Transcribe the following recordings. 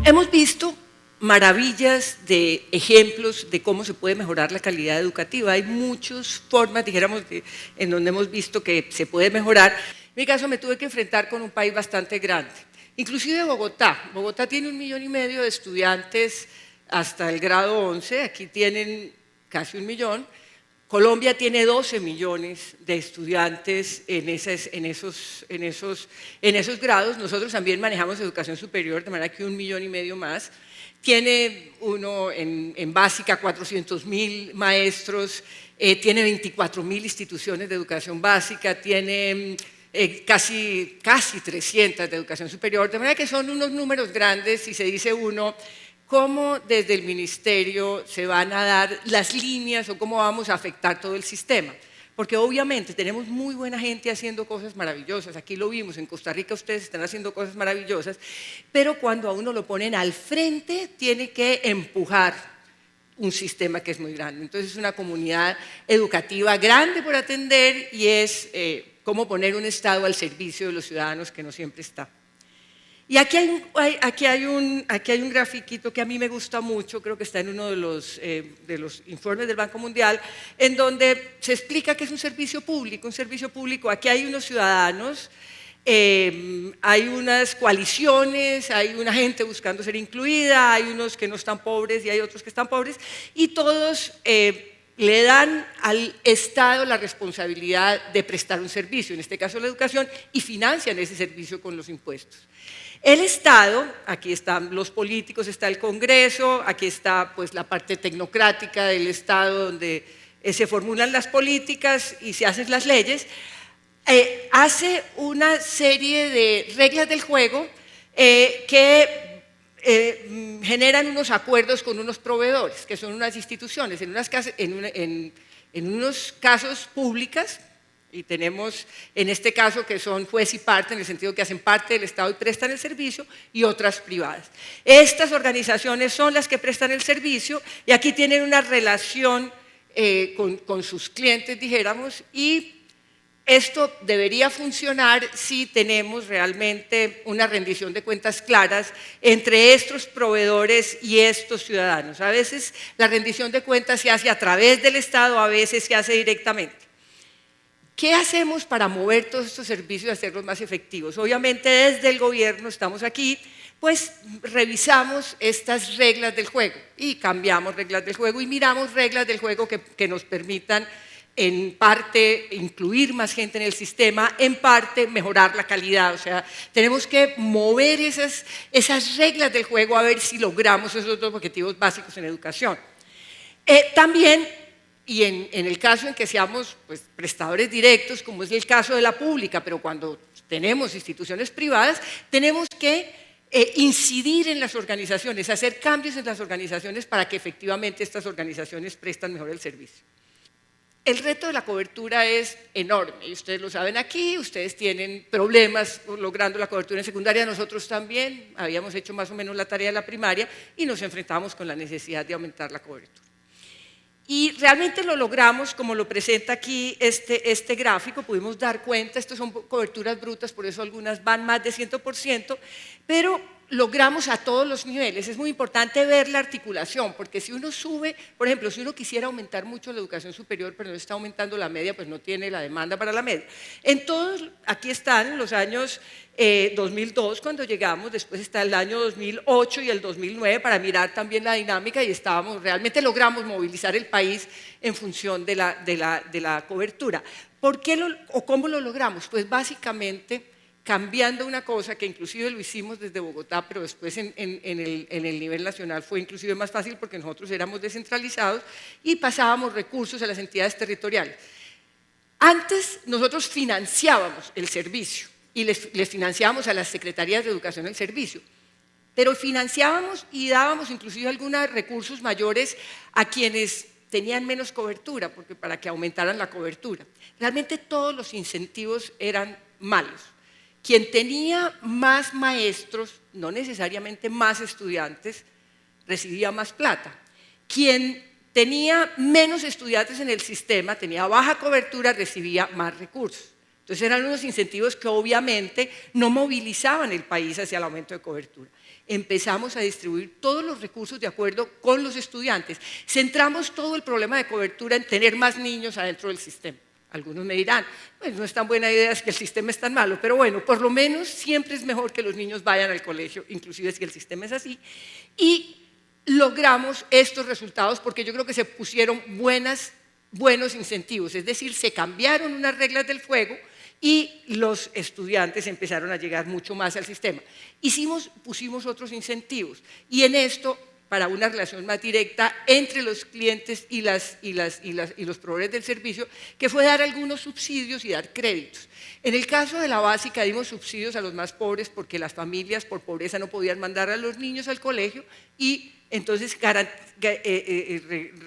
Hemos visto maravillas de ejemplos de cómo se puede mejorar la calidad educativa. Hay muchas formas, dijéramos, en donde hemos visto que se puede mejorar. En mi caso me tuve que enfrentar con un país bastante grande, inclusive Bogotá. Bogotá tiene 1,5 millones de estudiantes hasta el grado 11, aquí tienen casi 1 millón. Colombia tiene 12 millones de estudiantes en esos grados. Nosotros también manejamos educación superior, de manera que 1,5 millones más. Tiene uno en básica 400.000 maestros, tiene 24.000 instituciones de educación básica, tiene casi 300 de educación superior, de manera que son unos números grandes y se dice uno, cómo desde el ministerio se van a dar las líneas o cómo vamos a afectar todo el sistema. Porque obviamente tenemos muy buena gente haciendo cosas maravillosas, aquí lo vimos, en Costa Rica ustedes están haciendo cosas maravillosas, pero cuando a uno lo ponen al frente tiene que empujar un sistema que es muy grande. Entonces es una comunidad educativa grande por atender y es cómo poner un Estado al servicio de los ciudadanos que no siempre está. Y aquí hay un grafiquito que a mí me gusta mucho, creo que está en uno de los informes del Banco Mundial, en donde se explica que es un servicio público. Un servicio público, aquí hay unos ciudadanos, hay unas coaliciones, hay una gente buscando ser incluida, hay unos que no están pobres y hay otros que están pobres, y todos le dan al Estado la responsabilidad de prestar un servicio, en este caso la educación, y financian ese servicio con los impuestos. El Estado, aquí están los políticos, está el Congreso, aquí está pues, la parte tecnocrática del Estado donde se formulan las políticas y se hacen las leyes, hace una serie de reglas del juego que generan unos acuerdos con unos proveedores, que son unas instituciones, en unos casos públicas, y tenemos en este caso que son juez y parte, en el sentido que hacen parte del Estado y prestan el servicio, y otras privadas. Estas organizaciones son las que prestan el servicio y aquí tienen una relación con sus clientes, dijéramos, y esto debería funcionar si tenemos realmente una rendición de cuentas claras entre estos proveedores y estos ciudadanos. A veces la rendición de cuentas se hace a través del Estado, a veces se hace directamente. ¿Qué hacemos para mover todos estos servicios y hacerlos más efectivos? Obviamente desde el gobierno estamos aquí, pues revisamos estas reglas del juego y cambiamos reglas del juego y miramos reglas del juego que nos permitan en parte incluir más gente en el sistema, en parte mejorar la calidad. O sea, tenemos que mover esas reglas del juego a ver si logramos esos dos objetivos básicos en educación. También, y en el caso en que seamos pues, prestadores directos, como es el caso de la pública, pero cuando tenemos instituciones privadas, tenemos que incidir en las organizaciones, hacer cambios en las organizaciones para que efectivamente estas organizaciones prestan mejor el servicio. El reto de la cobertura es enorme, y ustedes lo saben aquí, ustedes tienen problemas logrando la cobertura en secundaria, nosotros también habíamos hecho más o menos la tarea de la primaria y nos enfrentamos con la necesidad de aumentar la cobertura. Y realmente lo logramos, como lo presenta aquí este gráfico, pudimos dar cuenta, estas son coberturas brutas, por eso algunas van más de 100%, pero logramos a todos los niveles. Es muy importante ver la articulación, porque si uno sube, por ejemplo, si uno quisiera aumentar mucho la educación superior, pero no está aumentando la media, pues no tiene la demanda para la media. En todos, aquí están los años 2002 cuando llegamos, después está el año 2008 y el 2009 para mirar también la dinámica y realmente logramos movilizar el país en función de la cobertura. ¿Por qué o cómo lo logramos? Pues básicamente cambiando una cosa que inclusive lo hicimos desde Bogotá, pero después en el nivel nacional fue inclusive más fácil porque nosotros éramos descentralizados y pasábamos recursos a las entidades territoriales. Antes nosotros financiábamos el servicio y les financiábamos a las secretarías de educación el servicio, pero financiábamos y dábamos inclusive algunos recursos mayores a quienes tenían menos cobertura, porque para que aumentaran la cobertura. Realmente todos los incentivos eran malos. Quien tenía más maestros, no necesariamente más estudiantes, recibía más plata. Quien tenía menos estudiantes en el sistema, tenía baja cobertura, recibía más recursos. Entonces eran unos incentivos que obviamente no movilizaban el país hacia el aumento de cobertura. Empezamos a distribuir todos los recursos de acuerdo con los estudiantes. Centramos todo el problema de cobertura en tener más niños adentro del sistema. Algunos me dirán, pues no es tan buena idea, es que el sistema es tan malo, pero bueno, por lo menos siempre es mejor que los niños vayan al colegio, inclusive si el sistema es así. Y logramos estos resultados porque yo creo que se pusieron buenos incentivos, es decir, se cambiaron unas reglas del juego y los estudiantes empezaron a llegar mucho más al sistema. Pusimos otros incentivos y en esto, para una relación más directa entre los clientes y los proveedores del servicio, que fue dar algunos subsidios y dar créditos. En el caso de la básica dimos subsidios a los más pobres porque las familias por pobreza no podían mandar a los niños al colegio y entonces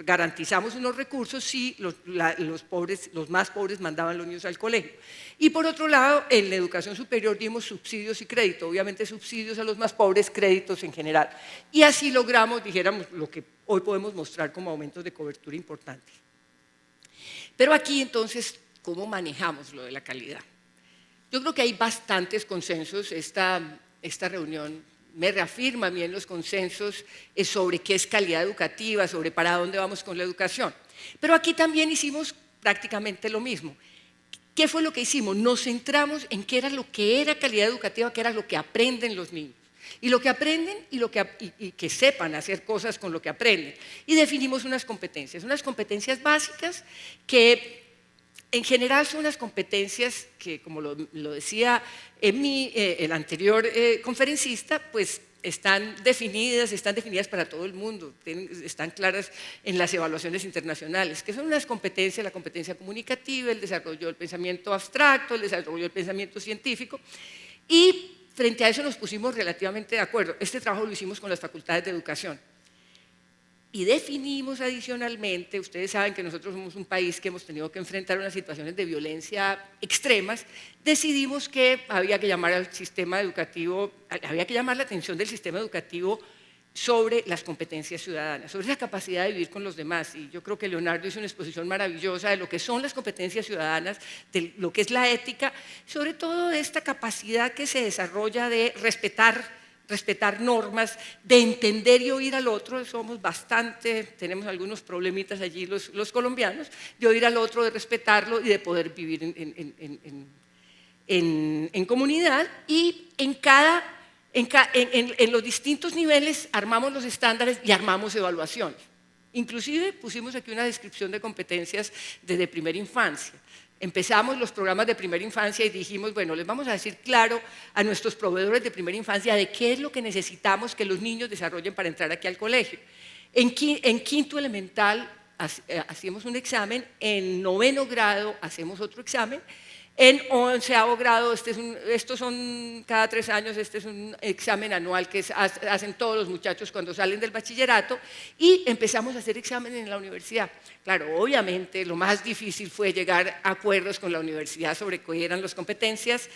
garantizamos unos recursos si los más pobres mandaban a los niños al colegio. Y por otro lado, en la educación superior dimos subsidios y crédito, obviamente subsidios a los más pobres, créditos en general. Y así logramos, dijéramos, lo que hoy podemos mostrar como aumentos de cobertura importantes. Pero aquí entonces, ¿cómo manejamos lo de la calidad? Yo creo que hay bastantes consensos. Esta reunión me reafirma a mí en los consensos sobre qué es calidad educativa, sobre para dónde vamos con la educación. Pero aquí también hicimos prácticamente lo mismo. ¿Qué fue lo que hicimos? Nos centramos en qué era lo que era calidad educativa, qué era lo que aprenden los niños. Y lo que aprenden y que sepan hacer cosas con lo que aprenden. Y definimos unas competencias básicas que en general son unas competencias que, como lo decía el anterior conferencista, pues están definidas para todo el mundo, están claras en las evaluaciones internacionales, que son unas competencias, la competencia comunicativa, el desarrollo del pensamiento abstracto, el desarrollo del pensamiento científico, y frente a eso nos pusimos relativamente de acuerdo. Este trabajo lo hicimos con las facultades de educación. Y definimos adicionalmente, ustedes saben que nosotros somos un país que hemos tenido que enfrentar unas situaciones de violencia extremas, decidimos que había que llamar al sistema educativo, había que llamar la atención del sistema educativo sobre las competencias ciudadanas, sobre la capacidad de vivir con los demás. Y yo creo que Leonardo hizo una exposición maravillosa de lo que son las competencias ciudadanas, de lo que es la ética, sobre todo de esta capacidad que se desarrolla de respetar normas, de entender y oír al otro. Tenemos algunos problemitas allí los colombianos, de oír al otro, de respetarlo y de poder vivir en comunidad. Y en los distintos niveles armamos los estándares y armamos evaluaciones. Inclusive pusimos aquí una descripción de competencias desde primera infancia. Empezamos los programas de primera infancia y dijimos, bueno, les vamos a decir claro a nuestros proveedores de primera infancia de qué es lo que necesitamos que los niños desarrollen para entrar aquí al colegio. En quinto elemental hacemos un examen, en noveno grado hacemos otro examen, en 11º grado, estos son cada 3 años, este es un examen anual que hacen todos los muchachos cuando salen del bachillerato, y empezamos a hacer exámenes en la universidad. Claro, obviamente lo más difícil fue llegar a acuerdos con la universidad sobre qué eran las competencias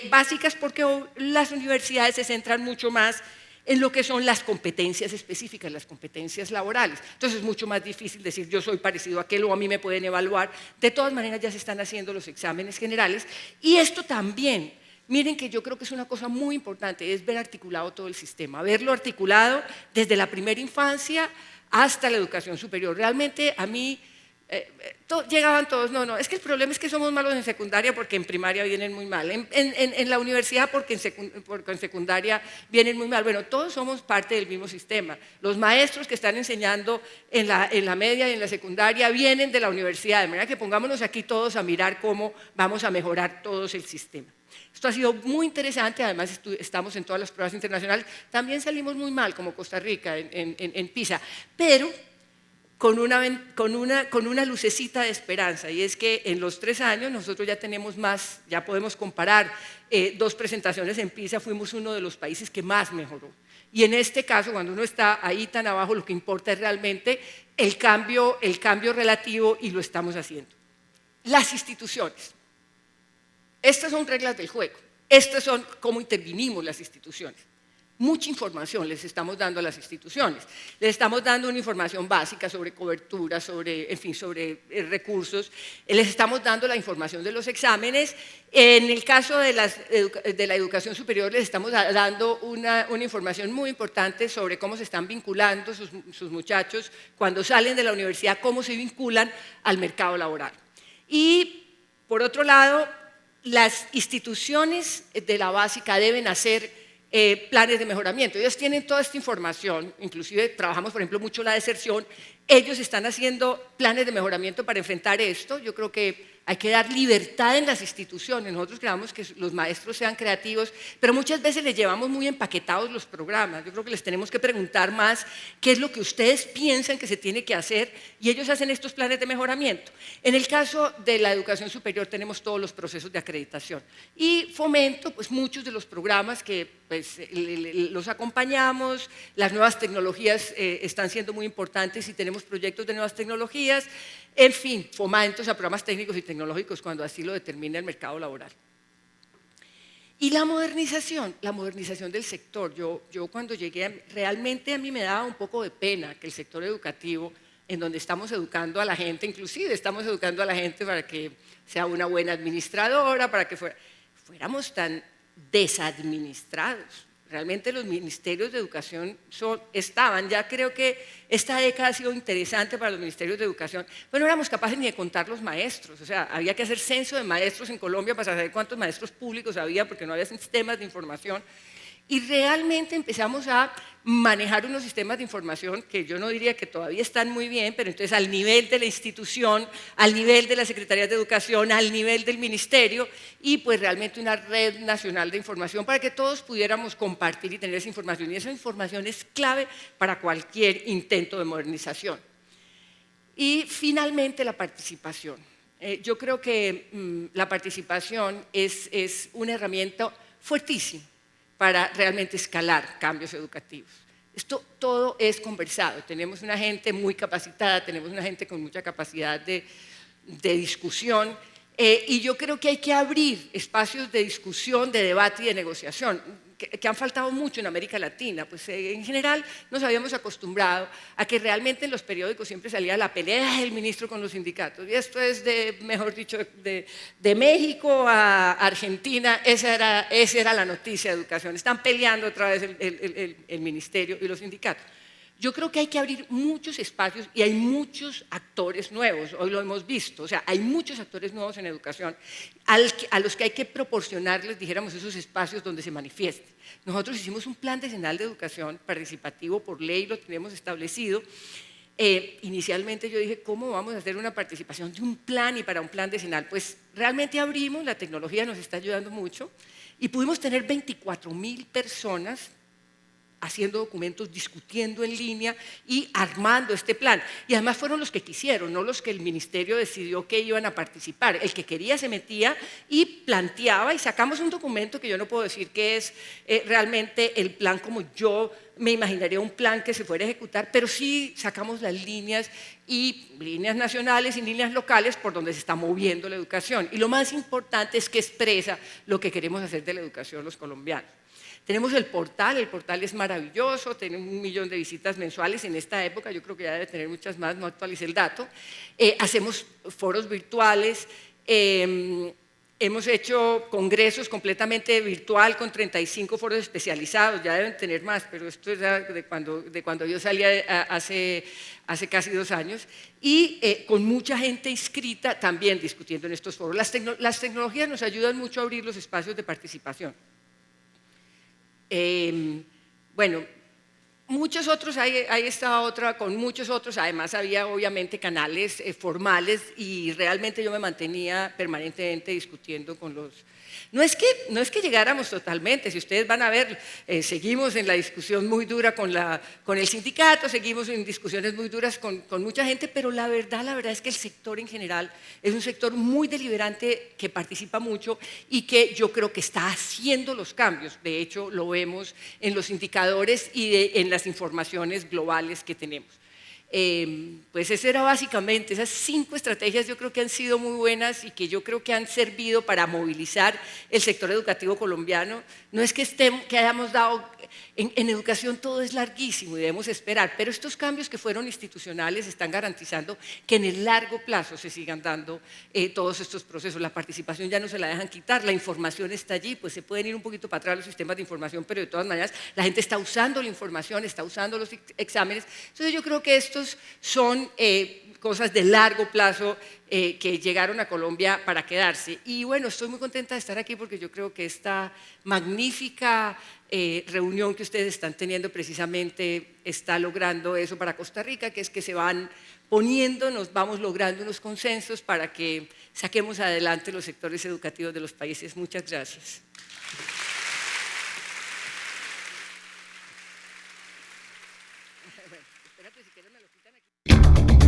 básicas, porque las universidades se centran mucho más en lo que son las competencias específicas, las competencias laborales. Entonces es mucho más difícil decir yo soy parecido a aquel o a mí me pueden evaluar. De todas maneras ya se están haciendo los exámenes generales y esto también, miren que yo creo que es una cosa muy importante, es ver articulado todo el sistema, verlo articulado desde la primera infancia hasta la educación superior. Realmente a mí llegaban todos, no, es que el problema es que somos malos en secundaria porque en primaria vienen muy mal, en la universidad porque en secundaria vienen muy mal. Bueno, todos somos parte del mismo sistema. Los maestros que están enseñando en la media y en la secundaria vienen de la universidad, de manera que pongámonos aquí todos a mirar cómo vamos a mejorar todos el sistema. Esto ha sido muy interesante, además estamos en todas las pruebas internacionales, también salimos muy mal como Costa Rica en PISA, pero con una lucecita de esperanza, y es que en los 3 años nosotros ya tenemos más, ya podemos comparar 2 presentaciones en PISA, fuimos uno de los países que más mejoró. Y en este caso, cuando uno está ahí tan abajo, lo que importa es realmente el cambio relativo, y lo estamos haciendo. Las instituciones. Estas son reglas del juego, estas son cómo intervinimos las instituciones. mucha información les estamos dando a las instituciones. Les estamos dando una información básica sobre cobertura, sobre, en fin, sobre recursos. Les estamos dando la información de los exámenes. En el caso de la educación superior, les estamos dando una información muy importante sobre cómo se están vinculando sus muchachos cuando salen de la universidad, cómo se vinculan al mercado laboral. Y, por otro lado, las instituciones de la básica deben hacer planes de mejoramiento. Ellos tienen toda esta información, inclusive trabajamos, por ejemplo, mucho la deserción. Ellos están haciendo planes de mejoramiento para enfrentar esto. Yo creo que hay que dar libertad en las instituciones. Nosotros queremos que los maestros sean creativos, pero muchas veces les llevamos muy empaquetados los programas. Yo creo que les tenemos que preguntar más qué es lo que ustedes piensan que se tiene que hacer y ellos hacen estos planes de mejoramiento. En el caso de la educación superior tenemos todos los procesos de acreditación y Fomento, pues muchos de los programas que pues, los acompañamos, las nuevas tecnologías están siendo muy importantes y tenemos proyectos de nuevas tecnologías. En fin, fomentos a programas técnicos y tecnológicos cuando así lo determine el mercado laboral. Y la modernización del sector. Yo cuando llegué, realmente a mí me daba un poco de pena que el sector educativo, en donde estamos educando a la gente, inclusive estamos educando a la gente para que sea una buena administradora, para que fuéramos tan desadministrados. Realmente los ministerios de educación estaban, ya creo que esta década ha sido interesante para los ministerios de educación, pero no éramos capaces ni de contar los maestros, o sea, había que hacer censo de maestros en Colombia para saber cuántos maestros públicos había porque no había sistemas de información. Y realmente empezamos a manejar unos sistemas de información que yo no diría que todavía están muy bien, pero entonces al nivel de la institución, al nivel de la Secretaría de Educación, al nivel del ministerio y pues realmente una red nacional de información para que todos pudiéramos compartir y tener esa información. Y esa información es clave para cualquier intento de modernización. Y finalmente la participación. Yo creo que la participación es una herramienta fuertísima para realmente escalar cambios educativos. Esto todo es conversado, tenemos una gente muy capacitada, tenemos una gente con mucha capacidad de discusión y yo creo que hay que abrir espacios de discusión, de debate y de negociación que han faltado mucho en América Latina. Pues en general nos habíamos acostumbrado a que realmente en los periódicos siempre salía la pelea del ministro con los sindicatos y esto es mejor dicho, de México a Argentina, esa era la noticia de educación. Están peleando otra vez el ministerio y los sindicatos. Yo creo que hay que abrir muchos espacios y hay muchos actores nuevos, hoy lo hemos visto, o sea, hay muchos actores nuevos en educación a los que hay que proporcionarles, dijéramos, esos espacios donde se manifiesten. Nosotros hicimos un plan decenal de educación participativo por ley, lo tenemos establecido. Inicialmente yo dije, ¿cómo vamos a hacer una participación de un plan y para un plan decenal? Pues realmente abrimos, la tecnología nos está ayudando mucho y pudimos tener 24.000 personas haciendo documentos, discutiendo en línea y armando este plan. Y además fueron los que quisieron, no los que el ministerio decidió que iban a participar. El que quería se metía y planteaba y sacamos un documento que yo no puedo decir que es realmente el plan como yo me imaginaría un plan que se fuera a ejecutar, pero sí sacamos las líneas y líneas nacionales y líneas locales por donde se está moviendo la educación. Y lo más importante es que expresa lo que queremos hacer de la educación los colombianos. Tenemos el portal es maravilloso, tiene 1 millón de visitas mensuales en esta época, yo creo que ya debe tener muchas más, no actualicé el dato. Hacemos foros virtuales, hemos hecho congresos completamente virtual con 35 foros especializados, ya deben tener más, pero esto es de cuando yo salí hace casi 2 años, y con mucha gente inscrita también discutiendo en estos foros. Las tecnologías nos ayudan mucho a abrir los espacios de participación. Bueno, muchos otros, hay esta otra, con muchos otros, además había obviamente canales formales y realmente yo me mantenía permanentemente discutiendo con los... No es que llegáramos totalmente, si ustedes van a ver, seguimos en la discusión muy dura con el sindicato, seguimos en discusiones muy duras con mucha gente, pero la verdad es que el sector en general es un sector muy deliberante que participa mucho y que yo creo que está haciendo los cambios. De hecho, lo vemos en los indicadores y en las informaciones globales que tenemos. Pues eso era básicamente, esas 5 estrategias yo creo que han sido muy buenas y que yo creo que han servido para movilizar el sector educativo colombiano. No es que hayamos dado, en educación todo es larguísimo y debemos esperar, pero estos cambios que fueron institucionales están garantizando que en el largo plazo se sigan dando todos estos procesos. La participación ya no se la dejan quitar, la información está allí, pues se pueden ir un poquito para atrás los sistemas de información, pero de todas maneras la gente está usando la información, está usando los exámenes. Entonces yo creo que estos son cosas de largo plazo que llegaron a Colombia para quedarse. Y bueno, estoy muy contenta de estar aquí porque yo creo que esta magnífica reunión que ustedes están teniendo precisamente está logrando eso para Costa Rica, que es que se van poniendo, nos vamos logrando unos consensos para que saquemos adelante los sectores educativos de los países. Muchas gracias. Bueno, espérate, si quieres me lo quitan aquí.